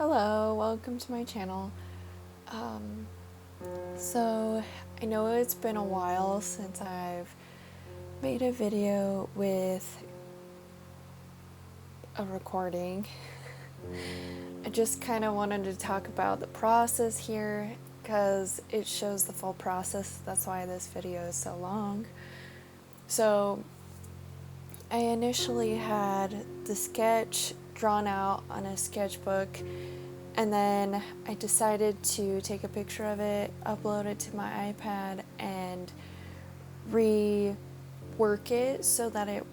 Hello, welcome to my channel. So I know it's been a while since I've made a video with a recording. I just kind of wanted to talk about the process here because it shows the full process. That's why this video is so long. So I initially had the sketch drawn out on a sketchbook, and then I decided to take a picture of it, upload it to my iPad, and rework it so that it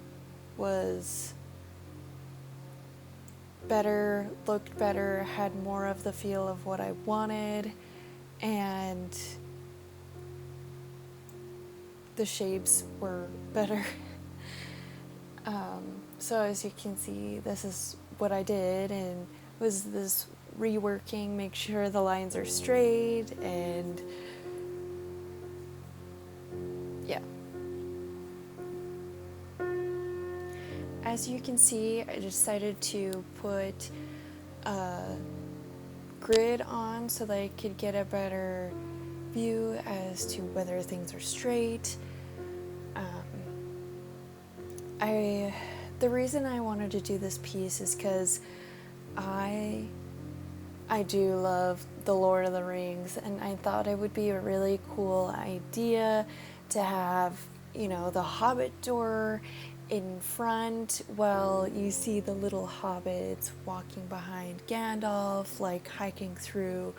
was better, looked better, had more of the feel of what I wanted, and the shapes were better. So as you can see, this is what I did, and was this reworking, make sure the lines are straight, and yeah. As you can see, I decided to put a grid on so that I could get a better view as to whether things are straight. The reason I wanted to do this piece is because I do love the Lord of the Rings, and I thought it would be a really cool idea to have, the Hobbit Door in front while you see the little hobbits walking behind Gandalf, like hiking through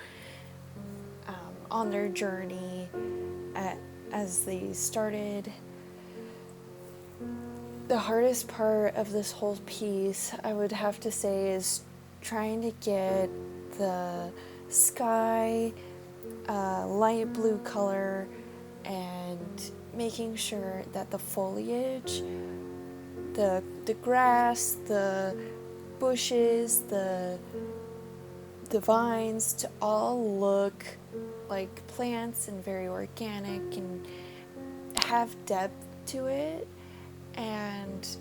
on their journey as they started. The hardest part of this whole piece, I would have to say, is trying to get the sky light blue color and making sure that the foliage, the grass, the bushes, the vines, to all look like plants and very organic and have depth to it, and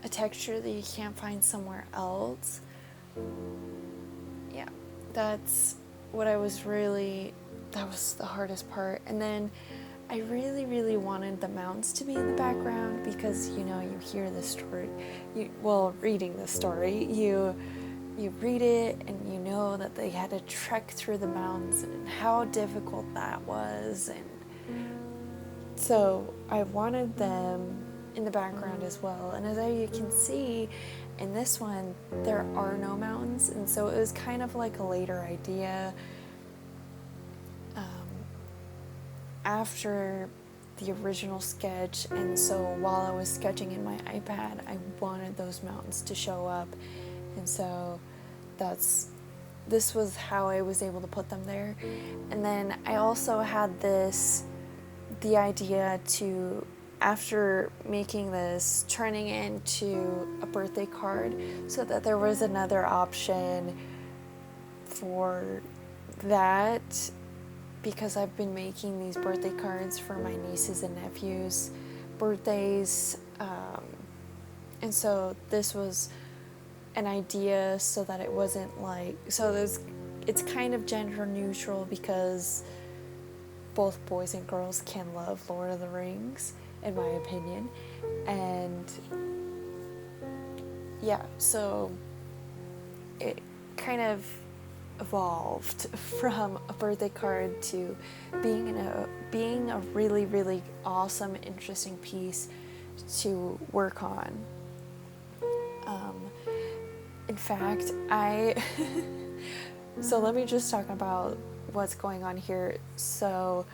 a texture that you can't find somewhere else. Yeah, that's what that was the hardest part. And then I really wanted the mountains to be in the background because, you hear the story, reading the story, you read it and you know that they had to trek through the mountains and how difficult that was. And so I wanted them in the background as well. And as you can see in this one, there are no mountains, and so it was kind of like a later idea after the original sketch. And so while I was sketching in my iPad, I wanted those mountains to show up, and so this was how I was able to put them there. And then I also had the idea to, after making this, turning it into a birthday card, so that there was another option for that, because I've been making these birthday cards for my nieces and nephews' birthdays, and so this was an idea so that it wasn't it's kind of gender neutral, because both boys and girls can love Lord of the Rings, in my opinion. And yeah, so it kind of evolved from a birthday card to being a really awesome, interesting piece to work on. In fact, so let me just talk about what's going on here. So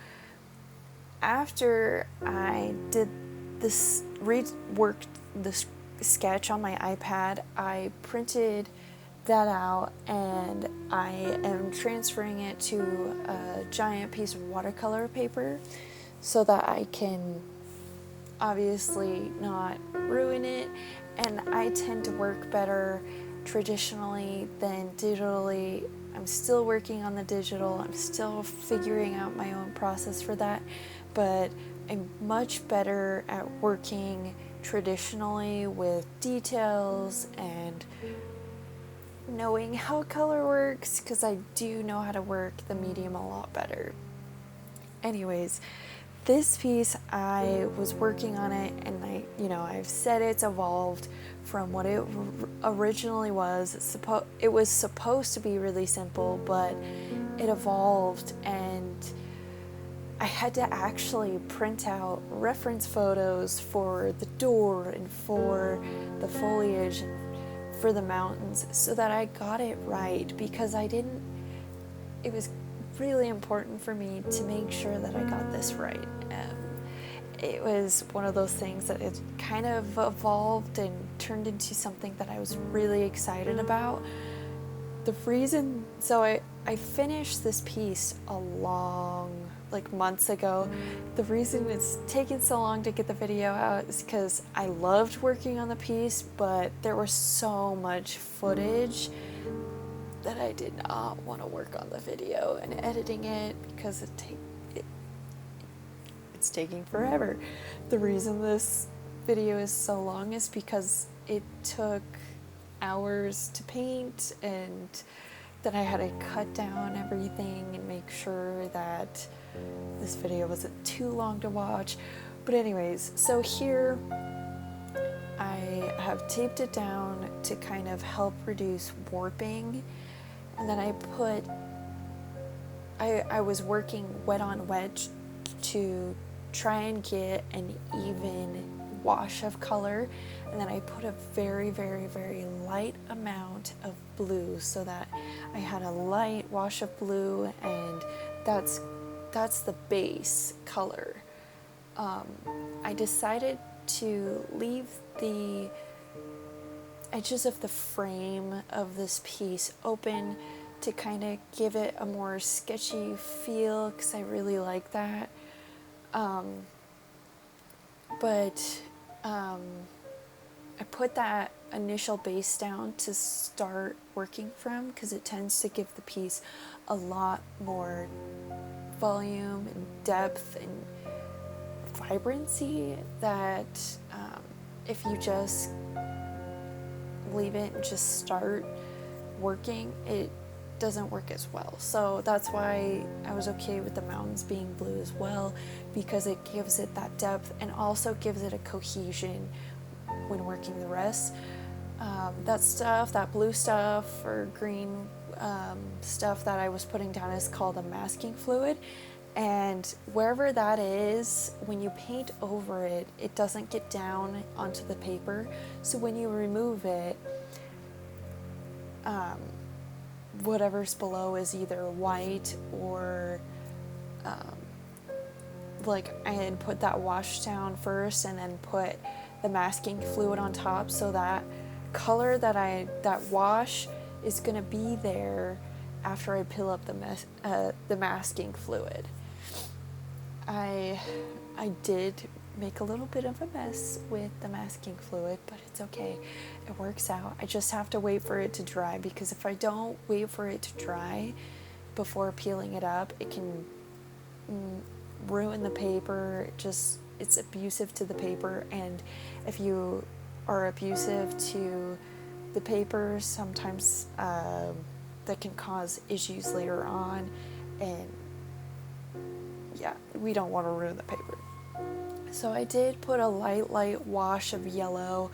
after I did this, reworked the sketch on my iPad, I printed that out, and I am transferring it to a giant piece of watercolor paper so that I can obviously not ruin it. And I tend to work better traditionally than digitally. I'm still working on the digital. I'm still figuring out my own process for that, but I'm much better at working traditionally with details and knowing how color works, because I do know how to work the medium a lot better. Anyways, this piece, I was working on it, and I've said it's evolved from what it originally was. It was supposed to be really simple, but it evolved, and I had to actually print out reference photos for the door and for the foliage and for the mountains so that I got it right, because it was really important for me to make sure that I got this right. It was one of those things that it kind of evolved and turned into something that I was really excited about. I finished this piece months ago. The reason it's taken so long to get the video out is because I loved working on the piece, but there was so much footage that I did not want to work on the video and editing it, because it's taking forever. The reason this video is so long is because it took hours to paint, and then I had to cut down everything and make sure that this video wasn't too long to watch. But anyways, so here I have taped it down to kind of help reduce warping, and then I was working wet on wet to try and get an even wash of color, and then I put a very, very, very light amount of blue so that I had a light wash of blue, and that's the base color. I decided to leave the edges of the frame of this piece open to kind of give it a more sketchy feel, because I really like that. I put that initial base down to start working from, because it tends to give the piece a lot more volume and depth and vibrancy that if you just leave it and just start working, it doesn't work as well. So that's why I was okay with the mountains being blue as well, because it gives it that depth and also gives it a cohesion when working the rest. That blue stuff or green stuff that I was putting down is called a masking fluid, and wherever that is, when you paint over it, it doesn't get down onto the paper. So when you remove it, whatever's below is either white or I had put that wash down first and then put the masking fluid on top, so that color that wash is going to be there after I peel up the masking fluid. I did make a little bit of a mess with the masking fluid, but it's okay. It works out. I just have to wait for it to dry, because if I don't wait for it to dry before peeling it up, it can ruin the paper. It's abusive to the paper, and if you are abusive to the paper, sometimes that can cause issues later on, and yeah, we don't want to ruin the paper. So I did put a light wash of yellow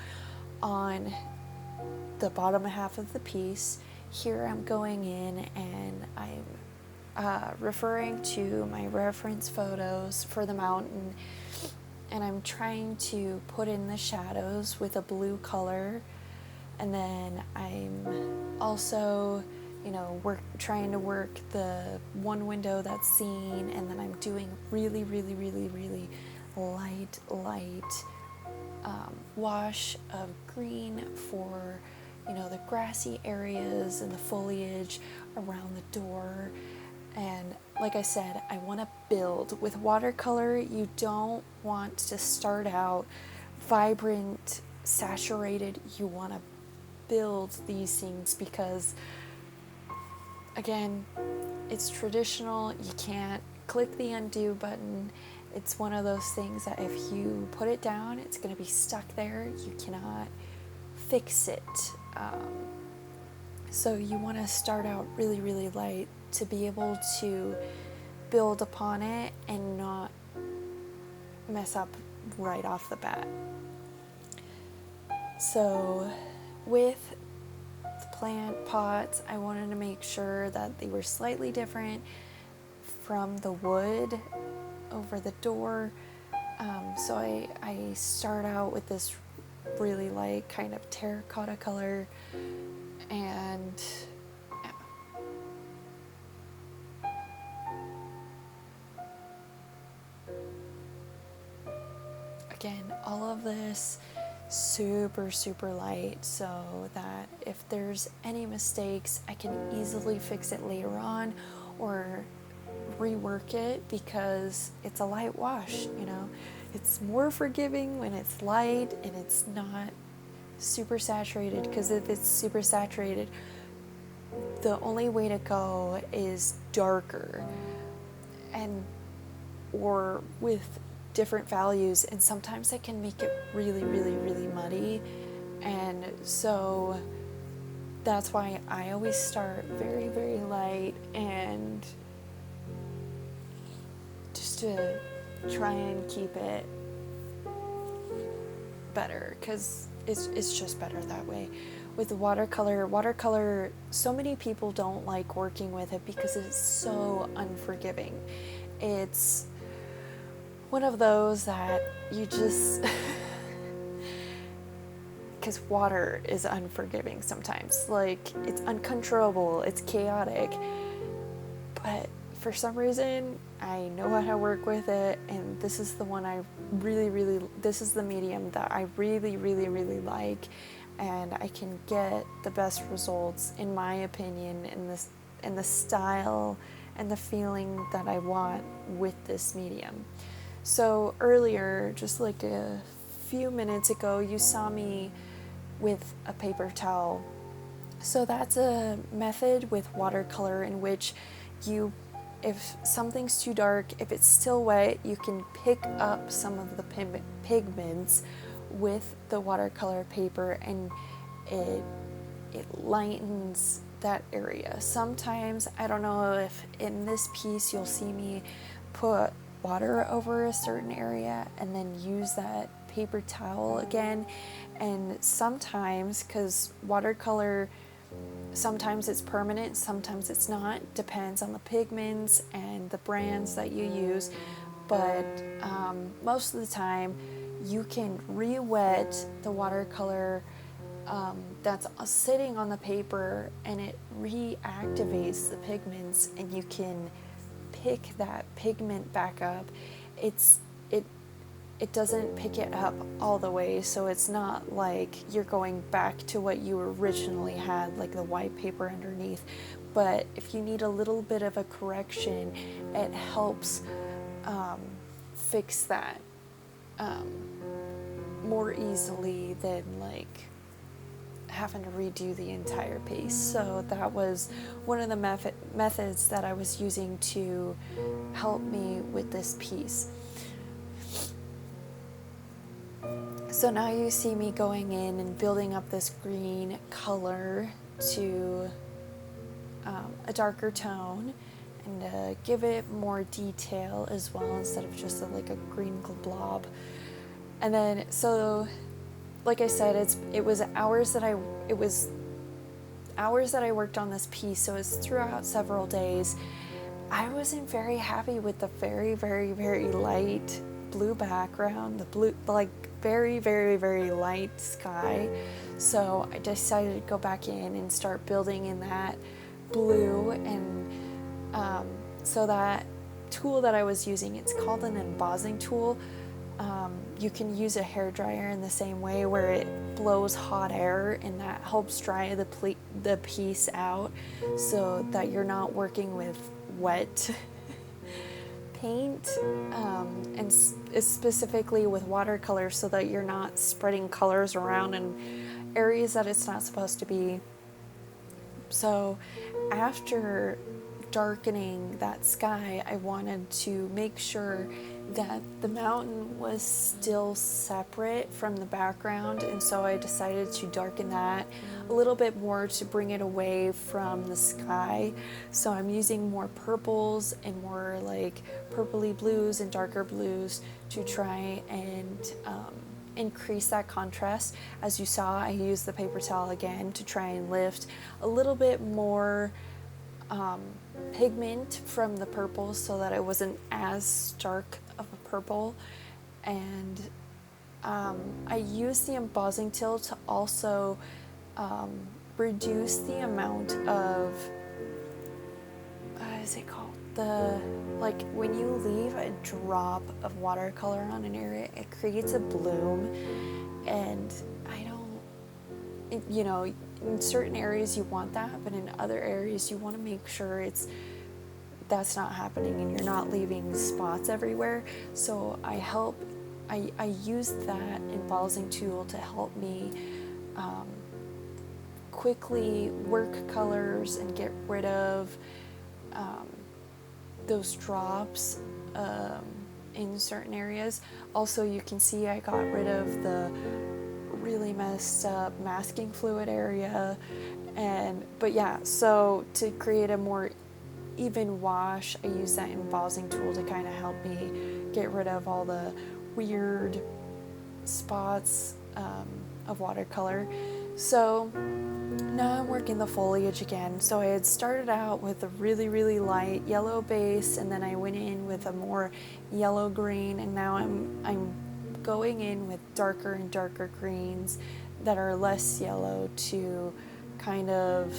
on the bottom half of the piece. Here I'm going in and I'm referring to my reference photos for the mountain, and I'm trying to put in the shadows with a blue color, and then I'm also trying to work the one window that's seen, and then I'm doing really, really, really, really light wash of green for the grassy areas and the foliage around the door. And like I said, I want to build with watercolor. You don't want to start out vibrant, saturated. You want to build these things, because again, it's traditional. You can't click the undo button. It's one of those things that if you put it down, it's going to be stuck there. You cannot fix it. So you want to start out really, really light to be able to build upon it and not mess up right off the bat. So with the plant pots, I wanted to make sure that they were slightly different from the wood over the door. So I start out with this really light kind of terracotta color, and yeah. Again, all of this super, super light so that if there's any mistakes, I can easily fix it later on or rework it because it's a light wash, you know. It's more forgiving when it's light and it's not super saturated, because if it's super saturated, the only way to go is darker and or with different values, and sometimes that can make it really, really, really muddy. And so that's why I always start very, very light, and just to try and keep it better, because it's just better that way. With the watercolor, so many people don't like working with it because it's so unforgiving. It's one of those that you just because water is unforgiving sometimes. Like, it's uncontrollable, it's chaotic, but for some reason I know how to work with it, and this is the one this is the medium that I really, really, really like, and I can get the best results, in my opinion, in the style and the feeling that I want with this medium. So earlier, just like a few minutes ago, you saw me with a paper towel. So that's a method with watercolor in which if something's too dark, if it's still wet, you can pick up some of the pigments with the watercolor paper, and it lightens that area. Sometimes, I don't know if in this piece you'll see me put water over a certain area and then use that paper towel again. And sometimes, because watercolor, sometimes it's permanent, sometimes it's not, depends on the pigments and the brands that you use, but most of the time you can re-wet the watercolor that's sitting on the paper, and it reactivates the pigments, and you can pick that pigment back up. It doesn't pick it up all the way, so it's not like you're going back to what you originally had, like the white paper underneath. But if you need a little bit of a correction, it helps fix that more easily than like having to redo the entire piece. So that was one of the methods that I was using to help me with this piece. So now you see me going in and building up this green color to a darker tone, and give it more detail as well, instead of just like a green blob. And then, so like I said, it was hours that I worked on this piece, so it's throughout several days. I wasn't very happy with the very, very, very light blue background, the blue, like very, very, very light sky. So I decided to go back in and start building in that blue. And so that tool that I was using, it's called an embossing tool. You can use a hairdryer in the same way, where it blows hot air, and that helps dry the piece out, so that you're not working with wet paint, and specifically with watercolor, so that you're not spreading colors around in areas that it's not supposed to be. So after darkening that sky, I wanted to make sure that the mountain was still separate from the background, and so I decided to darken that a little bit more to bring it away from the sky. So I'm using more purples and more like purpley blues and darker blues to try and increase that contrast. As you saw, I used the paper towel again to try and lift a little bit more pigment from the purple so that it wasn't as stark of a purple. And I used the embossing tool to also reduce the amount of, what is it called? Like when you leave a drop of watercolor on an area, it creates a bloom. And I don't, you know, in certain areas you want that, but in other areas you want to make sure that's not happening and you're not leaving spots everywhere. So I used that embossing tool to help me quickly work colors and get rid of those drops in certain areas. Also, you can see I got rid of the really messed up masking fluid area, but yeah, so to create a more even wash, I use that embossing tool to kind of help me get rid of all the weird spots of watercolor. So now I'm working the foliage again. So I had started out with a really, really light yellow base, and then I went in with a more yellow green, and now I'm going in with darker and darker greens that are less yellow to kind of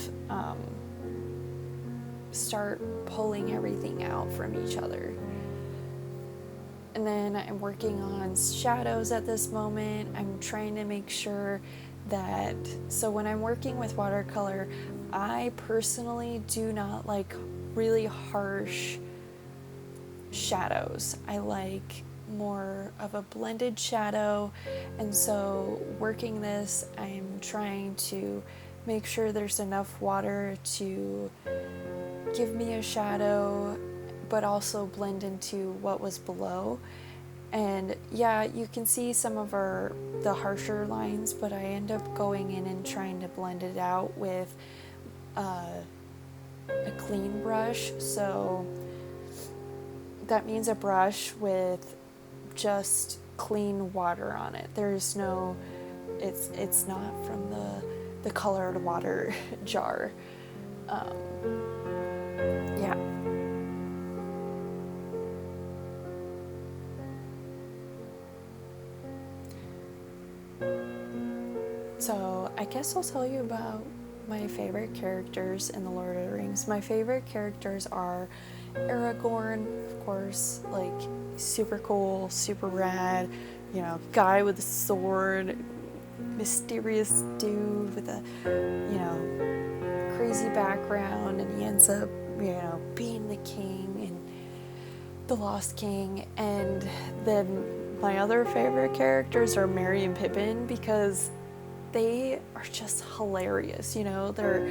start pulling everything out from each other. And then I'm working on shadows at this moment. I'm trying to make sure that, so when I'm working with watercolor, I personally do not like really harsh shadows. I like more of a blended shadow, and so working this, I'm trying to make sure there's enough water to give me a shadow but also blend into what was below. And yeah, you can see some of the harsher lines, but I end up going in and trying to blend it out with a clean brush. So that means a brush with just clean water on it. There's no, it's not from the colored water jar. Yeah. So I guess I'll tell you about my favorite characters in The Lord of the Rings. My favorite characters are Aragorn, of course, like super cool, super rad, you know, guy with a sword, mysterious dude with a, you know, crazy background, and he ends up, you know, being the king and the Lost King. And then my other favorite characters are Merry and Pippin, because they are just hilarious, you know, they're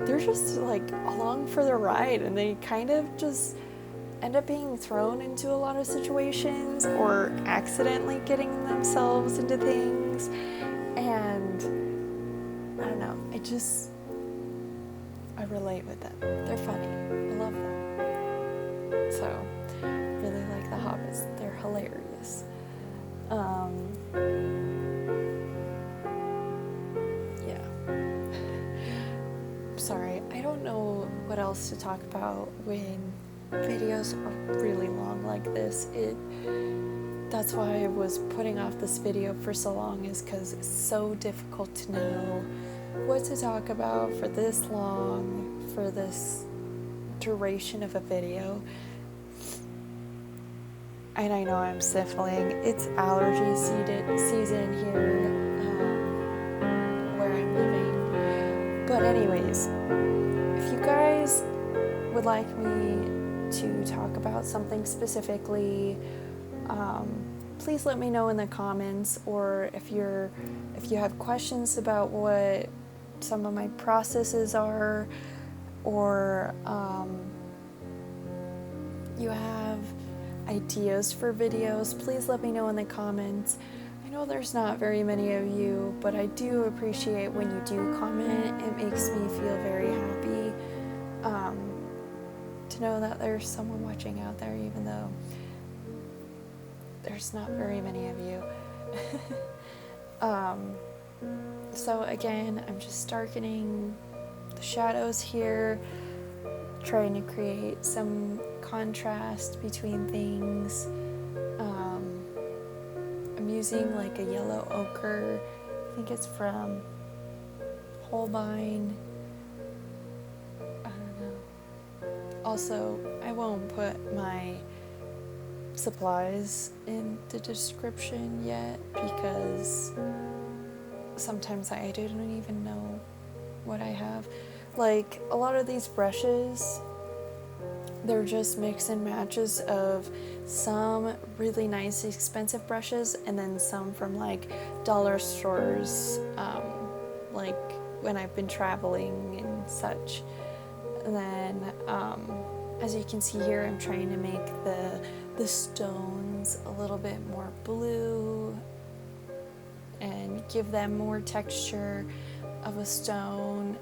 just like along for the ride, and they kind of just end up being thrown into a lot of situations or accidentally getting themselves into things. And I don't know, I relate with them. They're funny. I love them. So, really like the Hobbits. They're hilarious. Sorry, I don't know what else to talk about when videos are really long like this. That's why I was putting off this video for so long, is because it's so difficult to know what to talk about for this long, for this duration of a video. And I know I'm sniffling. It's allergy season here where I'm living. But anyways, if you guys would like me to talk about something specifically, please let me know in the comments, or if you have questions about what some of my processes are, or you have ideas for videos, please let me know in the comments. I know there's not very many of you, but I do appreciate when you do comment. It makes me feel very happy to know that there's someone watching out there, even though there's not very many of you. So again, I'm just darkening the shadows here, trying to create some contrast between things. I'm using like a yellow ochre. I think it's from Holbein. I don't know. Also, I won't put my supplies in the description yet because sometimes I don't even know what I have. Like a lot of these brushes, they're just mix and matches of some really nice expensive brushes and then some from like dollar stores, like when I've been traveling and such. And then as you can see here, I'm trying to make the stones a little bit more blue and give them more texture of a stone,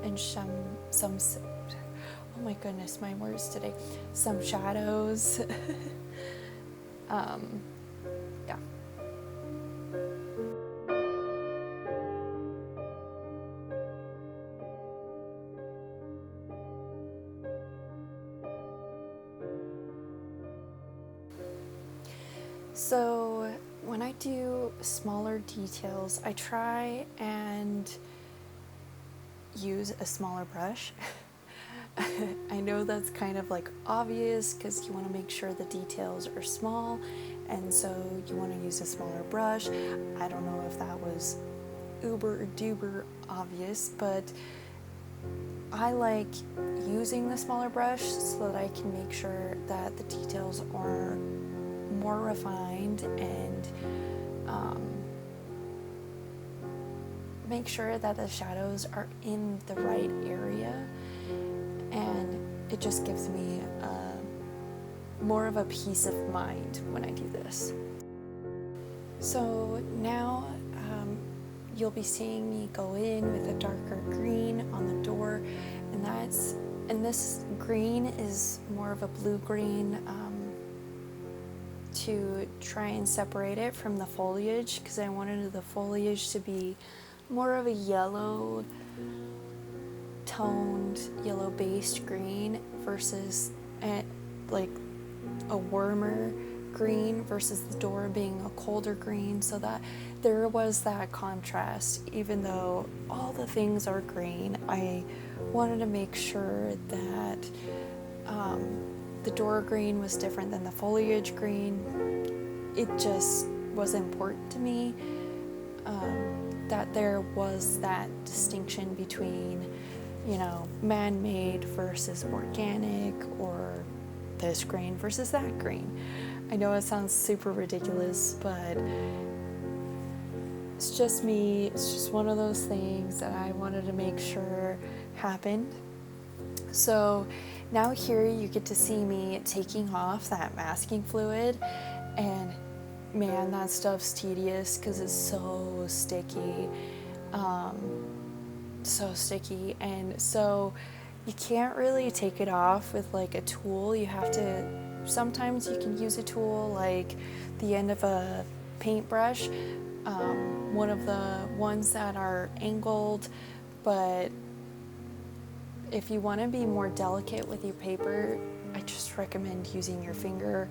and some oh my goodness, my words today, some shadows. Yeah. So when I do smaller details, I try and use a smaller brush. I know that's kind of like obvious because you want to make sure the details are small, and so you want to use a smaller brush. I don't know if that was uber duper obvious, but I like using the smaller brush so that I can make sure that the details are more refined and make sure that the shadows are in the right area, and it just gives me more of a peace of mind when I do this. So now you'll be seeing me go in with a darker green on the door, and this green is more of a blue green, to try and separate it from the foliage, because I wanted the foliage to be more of a yellow toned, yellow based green versus like a warmer green, versus the door being a colder green, so that there was that contrast. Even though all the things are green, I wanted to make sure that the door green was different than the foliage green. It just was important to me that there was that distinction between, you know, man-made versus organic, or this green versus that green. I know it sounds super ridiculous, but it's just me. It's just one of those things that I wanted to make sure happened. So now here you get to see me taking off that masking fluid, and man, that stuff's tedious because it's so sticky. And so you can't really take it off with like a tool. You have to, sometimes you can use a tool like the end of a paintbrush, one of the ones that are angled, but if you want to be more delicate with your paper, I just recommend using your finger.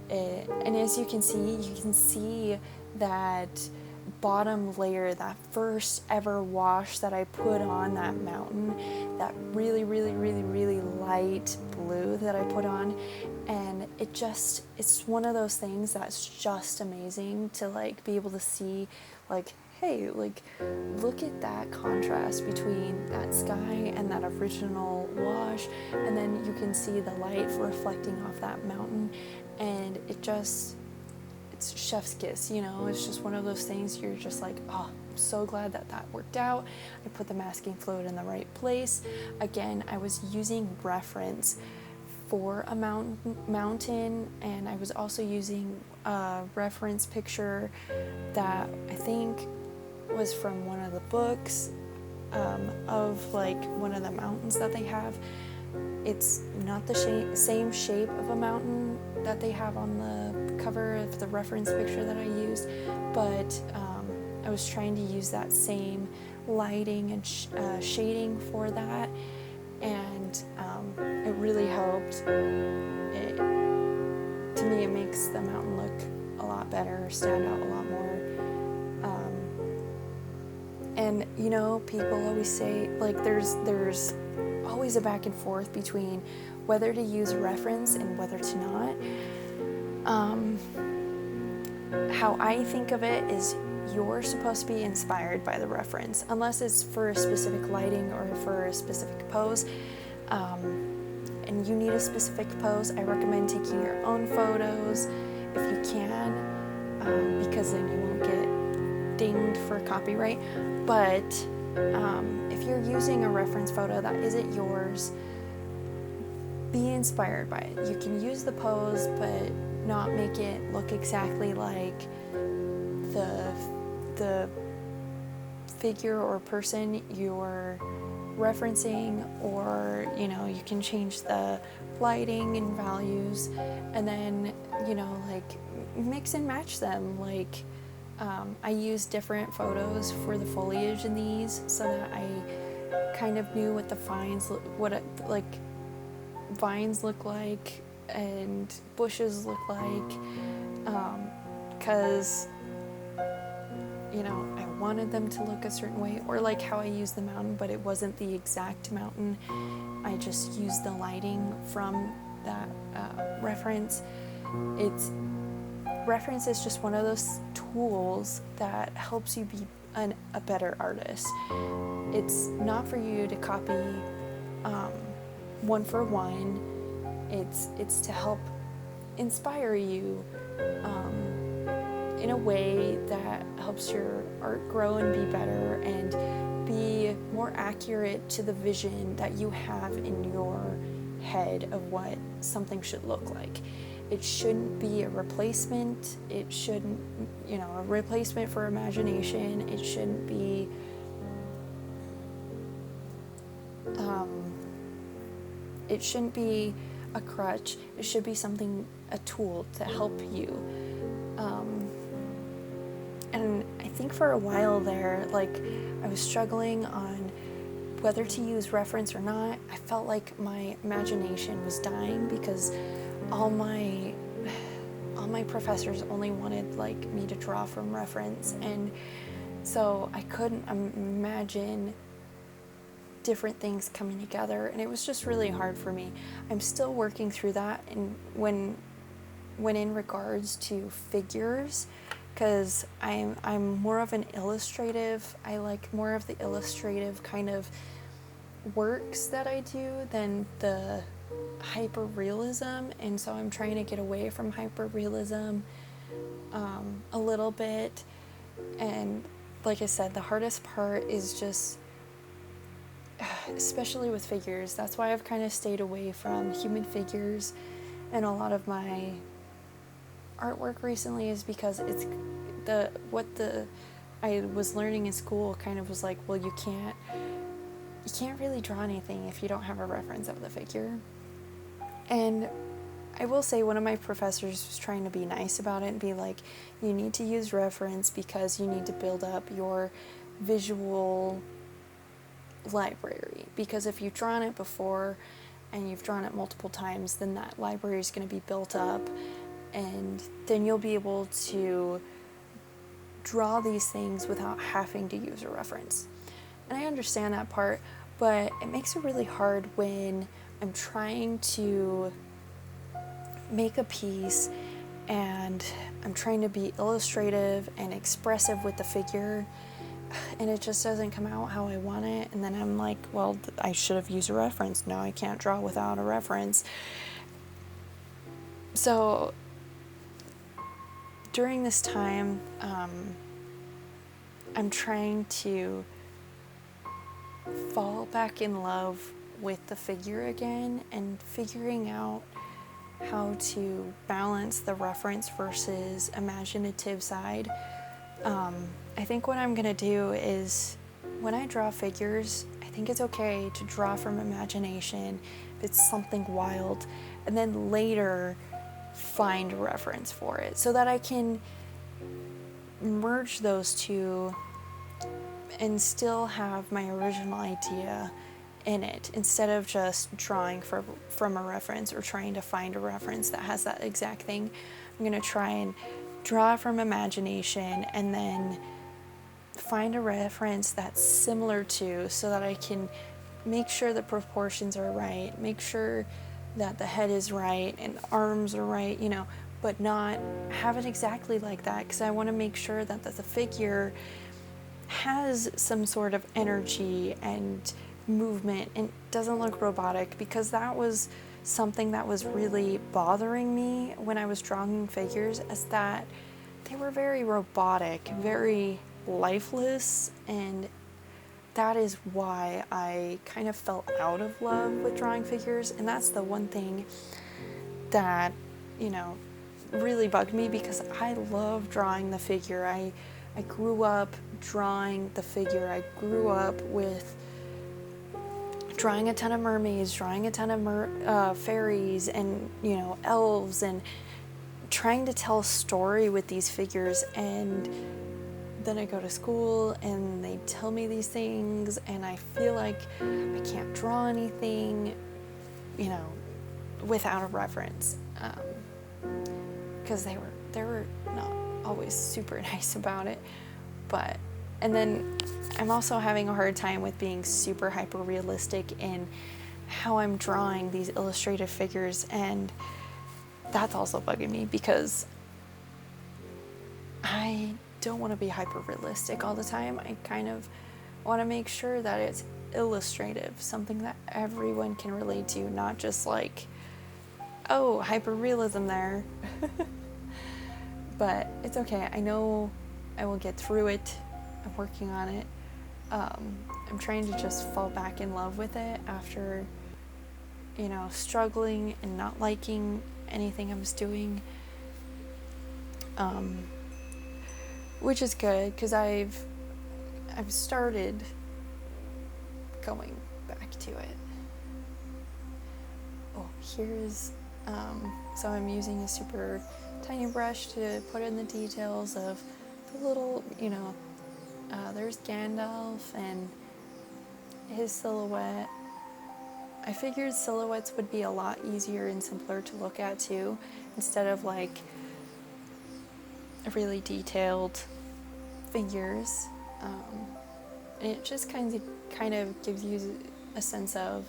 And as you can see that bottom layer, that first ever wash that I put on that mountain, that really, really, really, really light blue that I put on, and it's one of those things that's just amazing to like be able to see, like, hey, like, look at that contrast between that sky and that original wash, and then you can see the light reflecting off that mountain, and it's chef's kiss, you know. It's just one of those things you're just like, oh, I'm so glad that worked out. I put the masking fluid in the right place. Again, I was using reference for a mountain, and I was also using a reference picture that I think was from one of the books of like one of the mountains that they have. It's not the same shape of a mountain that they have on the cover of the reference picture that I used, but I was trying to use that same lighting and shading for that, and it really helped. To me, it makes the mountain look a lot better, stand out a lot more. And you know, people always say, like, there's always a back and forth between whether to use a reference and whether to not. How I think of it is you're supposed to be inspired by the reference, unless it's for a specific lighting or for a specific pose. And you need a specific pose, I recommend taking your own photos if you can, because then you won't get dinged for copyright. But if you're using a reference photo that isn't yours, be inspired by it. You can use the pose, but not make it look exactly like the figure or person you're referencing, or you know, you can change the lighting and values, and then, you know, like mix and match them. Like I used different photos for the foliage in these so that I kind of knew what the vines look like and bushes look like, because you know, I wanted them to look a certain way, or like how I used the mountain, but it wasn't the exact mountain. I just used the lighting from that reference. Reference is just one of those tools that helps you be a better artist. It's not for you to copy one for one. It's to help inspire you in a way that helps your art grow and be better and be more accurate to the vision that you have in your head of what something should look like. It shouldn't be a replacement. It shouldn't, you know, a replacement for imagination. It shouldn't be a crutch. It should be a tool to help you. And I think for a while there, like, I was struggling on whether to use reference or not. I felt like my imagination was dying because all my professors only wanted like me to draw from reference, and so I couldn't imagine different things coming together, and it was just really hard for me. I'm still working through that, and when in regards to figures, because I'm more of an illustrative. I like more of the illustrative kind of works that I do than the hyper-realism, and so I'm trying to get away from hyper-realism a little bit. And like I said, the hardest part is just, especially with figures, that's why I've kind of stayed away from human figures and a lot of my artwork recently, is because it's I was learning in school kind of was like, well, you can't really draw anything if you don't have a reference of the figure. And I will say one of my professors was trying to be nice about it and be like, you need to use reference because you need to build up your visual library, because if you've drawn it before and you've drawn it multiple times, then that library is going to be built up, and then you'll be able to draw these things without having to use a reference. And I understand that part, but it makes it really hard when I'm trying to make a piece and I'm trying to be illustrative and expressive with the figure, and it just doesn't come out how I want it, and then I'm like, well, I should have used a reference. Now I can't draw without a reference. So during this time, I'm trying to fall back in love with the figure again and figuring out how to balance the reference versus imaginative side. I think what I'm gonna do is when I draw figures, I think it's okay to draw from imagination if it's something wild, and then later find a reference for it so that I can merge those two and still have my original idea in it, instead of just drawing from a reference or trying to find a reference that has that exact thing. I'm going to try and draw from imagination and then find a reference that's similar to, so that I can make sure the proportions are right, make sure that the head is right and arms are right, but not have it exactly like that, because I want to make sure that the figure has some sort of energy and movement and doesn't look robotic, because that was something that was really bothering me when I was drawing figures, is that they were very robotic, very lifeless, and that is why I kind of fell out of love with drawing figures. And that's the one thing that, really bugged me, because I love drawing the figure. I grew up drawing the figure. I grew up with drawing a ton of mermaids, drawing a ton of fairies and, elves, and trying to tell a story with these figures. And then I go to school and they tell me these things and I feel like I can't draw anything, without a reference. Because they were not always super nice about it. And then I'm also having a hard time with being super hyper realistic in how I'm drawing these illustrative figures, and that's also bugging me, because I don't want to be hyper realistic all the time. I kind of want to make sure that it's illustrative, something that everyone can relate to, not just like, oh, hyper realism there. But it's okay. I know I will get through it. I'm working on it. I'm trying to just fall back in love with it after, struggling and not liking anything I was doing. Which is good, because I've started going back to it. Oh, here's, so I'm using a super tiny brush to put in the details of the little, there's Gandalf and his silhouette. I figured silhouettes would be a lot easier and simpler to look at too, instead of like really detailed figures. And it just kind of gives you a sense of,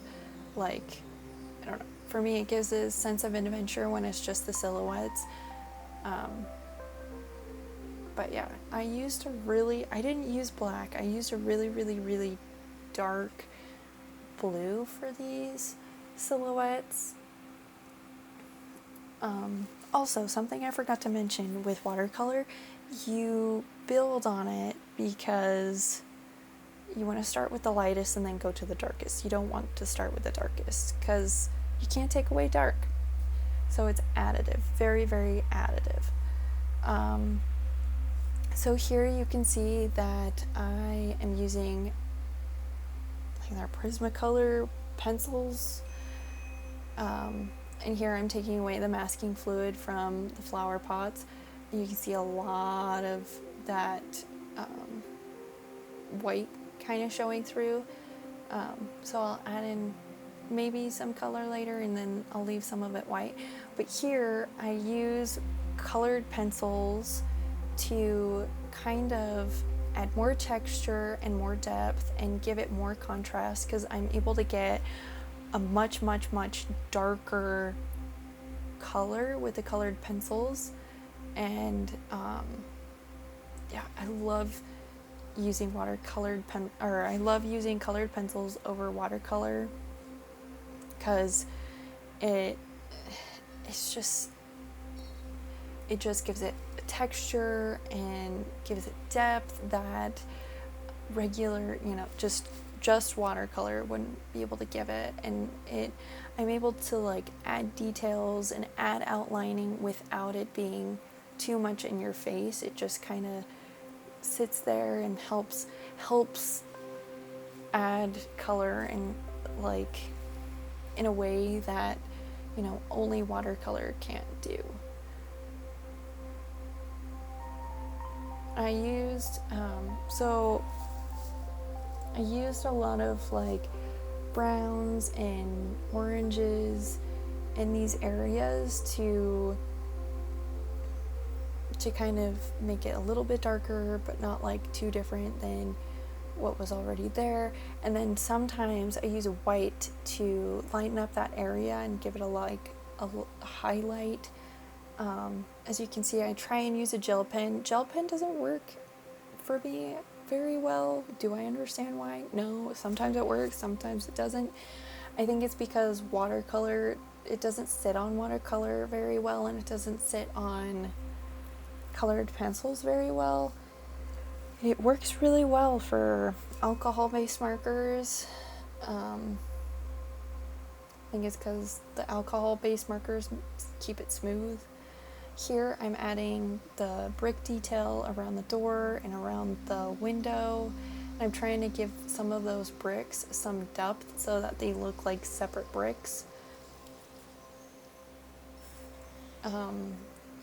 like, I don't know, for me it gives a sense of adventure when it's just the silhouettes. But yeah, I didn't use black. I used a really, really, really dark blue for these silhouettes. Also, something I forgot to mention with watercolor, you build on it because you want to start with the lightest and then go to the darkest. You don't want to start with the darkest because you can't take away dark. So it's additive, very, very additive. So here you can see that I am using, I think they're Prismacolor pencils. And here I'm taking away the masking fluid from the flower pots. You can see a lot of that white kind of showing through. So I'll add in maybe some color later, and then I'll leave some of it white. But here I use colored pencils to kind of add more texture and more depth and give it more contrast, because I'm able to get a much, much, much darker color with the colored pencils. And yeah, I love using I love using colored pencils over watercolor, because it just gives it a texture and gives it depth that regular, just just watercolor wouldn't be able to give it. And I'm able to like add details and add outlining without it being too much in your face. It just kind of sits there and helps add color and like in a way that, you know, only watercolor can't do. I used I used a lot of like browns and oranges in these areas to kind of make it a little bit darker, but not like too different than what was already there. And then sometimes I use a white to lighten up that area and give it a highlight. As you can see, I try and use a gel pen. Gel pen doesn't work for me very well. Do I understand why? No, sometimes it works, sometimes it doesn't. I think it's because watercolor, it doesn't sit on watercolor very well, and it doesn't sit on colored pencils very well. It works really well for alcohol-based markers. I think it's because the alcohol-based markers keep it smooth. Here I'm adding the brick detail around the door and around the window. I'm trying to give some of those bricks some depth so that they look like separate bricks.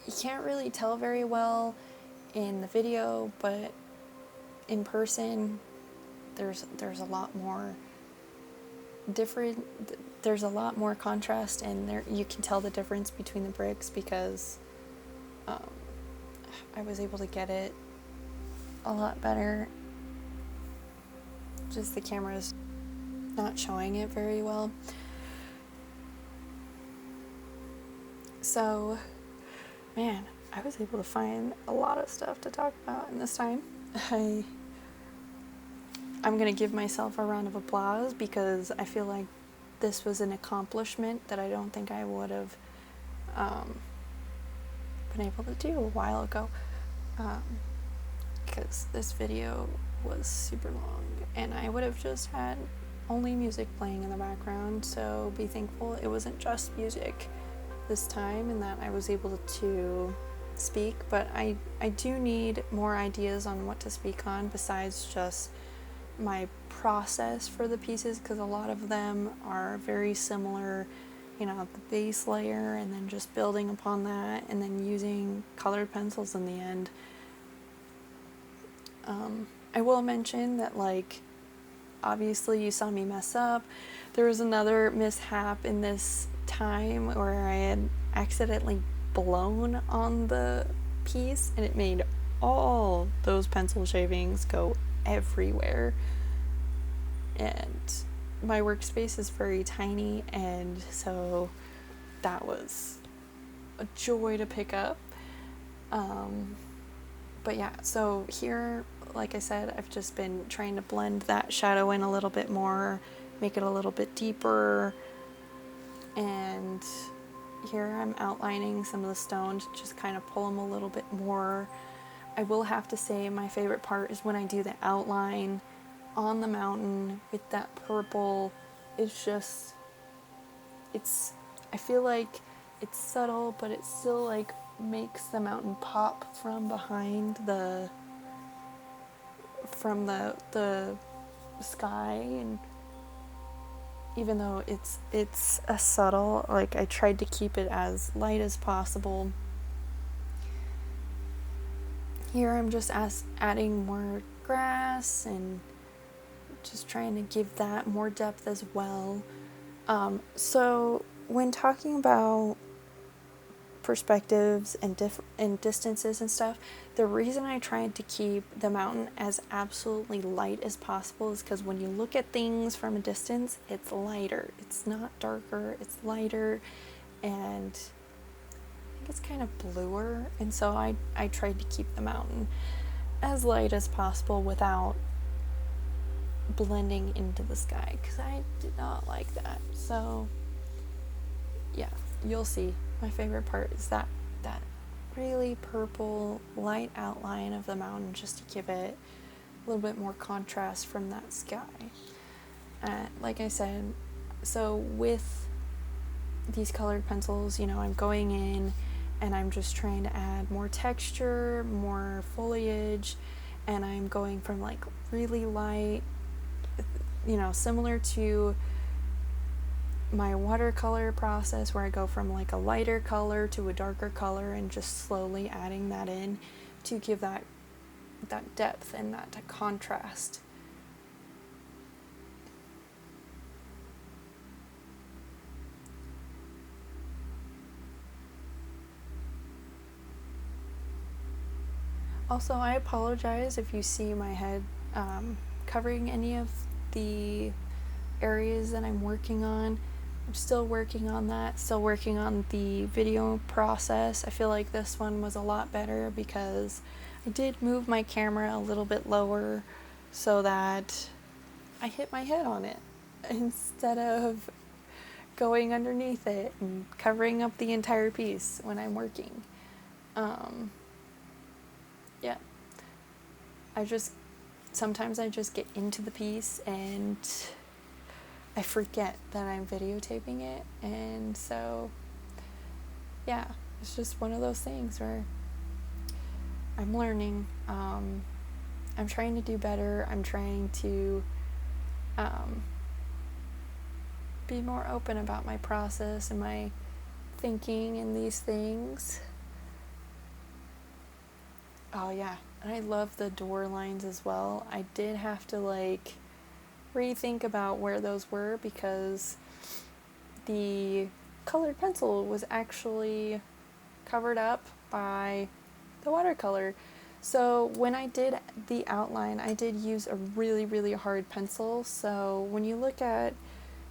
You can't really tell very well in the video, but in person there's a lot more there's a lot more contrast, and there you can tell the difference between the bricks because I was able to get it a lot better. Just the camera's not showing it very well. So, man, I was able to find a lot of stuff to talk about in this time. I'm going to give myself a round of applause because I feel like this was an accomplishment that I don't think I would have been able to do a while ago, because this video was super long and I would have just had only music playing in the background. So be thankful it wasn't just music this time and that I was able to speak. But I do need more ideas on what to speak on besides just my process for the pieces, because a lot of them are very similar, you know, the base layer and then just building upon that and then using colored pencils in the end. I will mention that, like, obviously you saw me mess up. There was another mishap in this time where I had accidentally blown on the piece and it made all those pencil shavings go everywhere. And my workspace is very tiny, and so that was a joy to pick up. But yeah, so here, like I said, I've just been trying to blend that shadow in a little bit more, make it a little bit deeper. And here I'm outlining some of the stones, just kind of pull them a little bit more. I will have to say my favorite part is when I do the outline on the mountain with that purple. It's just, I feel like it's subtle, but it still like makes the mountain pop from behind the sky. And even though it's a subtle, like, I tried to keep it as light as possible. Here I'm just adding more grass and just trying to give that more depth as well. So when talking about perspectives and distances and stuff, the reason I tried to keep the mountain as absolutely light as possible is because when you look at things from a distance, it's lighter. It's not darker, it's lighter, and I think it's kind of bluer. And so I tried to keep the mountain as light as possible without blending into the sky, because I did not like that. So yeah, you'll see. My favorite part is that really purple light outline of the mountain, just to give it a little bit more contrast from that sky. like I said, so with these colored pencils, you know, I'm going in and I'm just trying to add more texture, more foliage, and I'm going from like really light, you know, similar to my watercolor process where I go from like a lighter color to a darker color and just slowly adding that in to give that depth and that contrast. Also, I apologize if you see my head covering any of the areas that I'm working on. I'm still working on that, still working on the video process. I feel like this one was a lot better because I did move my camera a little bit lower so that I hit my head on it instead of going underneath it and covering up the entire piece when I'm working. Yeah. Sometimes I just get into the piece and I forget that I'm videotaping it, and so yeah, it's just one of those things where I'm learning. I'm trying to do better. I'm trying to be more open about my process and my thinking in these things. Oh yeah, and I love the door lines as well. I did have to like rethink about where those were because the colored pencil was actually covered up by the watercolor. So when I did the outline, I did use a really, really hard pencil. So when you look at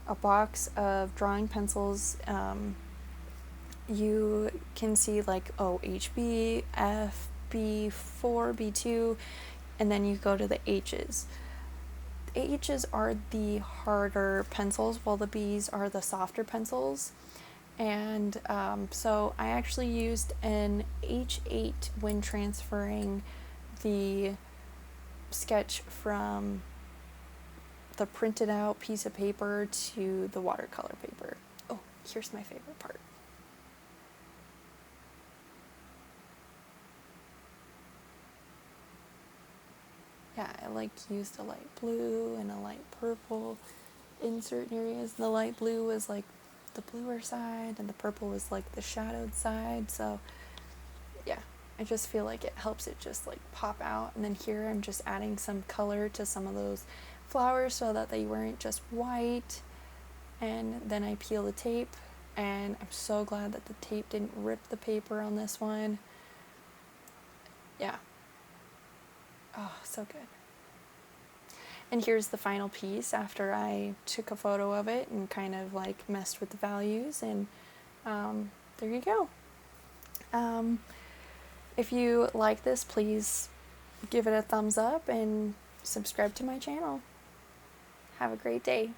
a box of drawing pencils, you can see like, oh, HB, F, B4, B2, and then you go to the H's. H's are the harder pencils, while the B's are the softer pencils. And so I actually used an H8 when transferring the sketch from the printed out piece of paper to the watercolor paper. Oh, here's my favorite part. Yeah, I like used a light blue and a light purple in certain areas. The light blue was like the bluer side and the purple was like the shadowed side. So yeah, I just feel like it helps it just like pop out. And then here I'm just adding some color to some of those flowers so that they weren't just white. And then I peel the tape, and I'm so glad that the tape didn't rip the paper on this one. Yeah. Oh, so good. And here's the final piece after I took a photo of it and kind of like messed with the values, and there you go. If you like this, please give it a thumbs up and subscribe to my channel. Have a great day.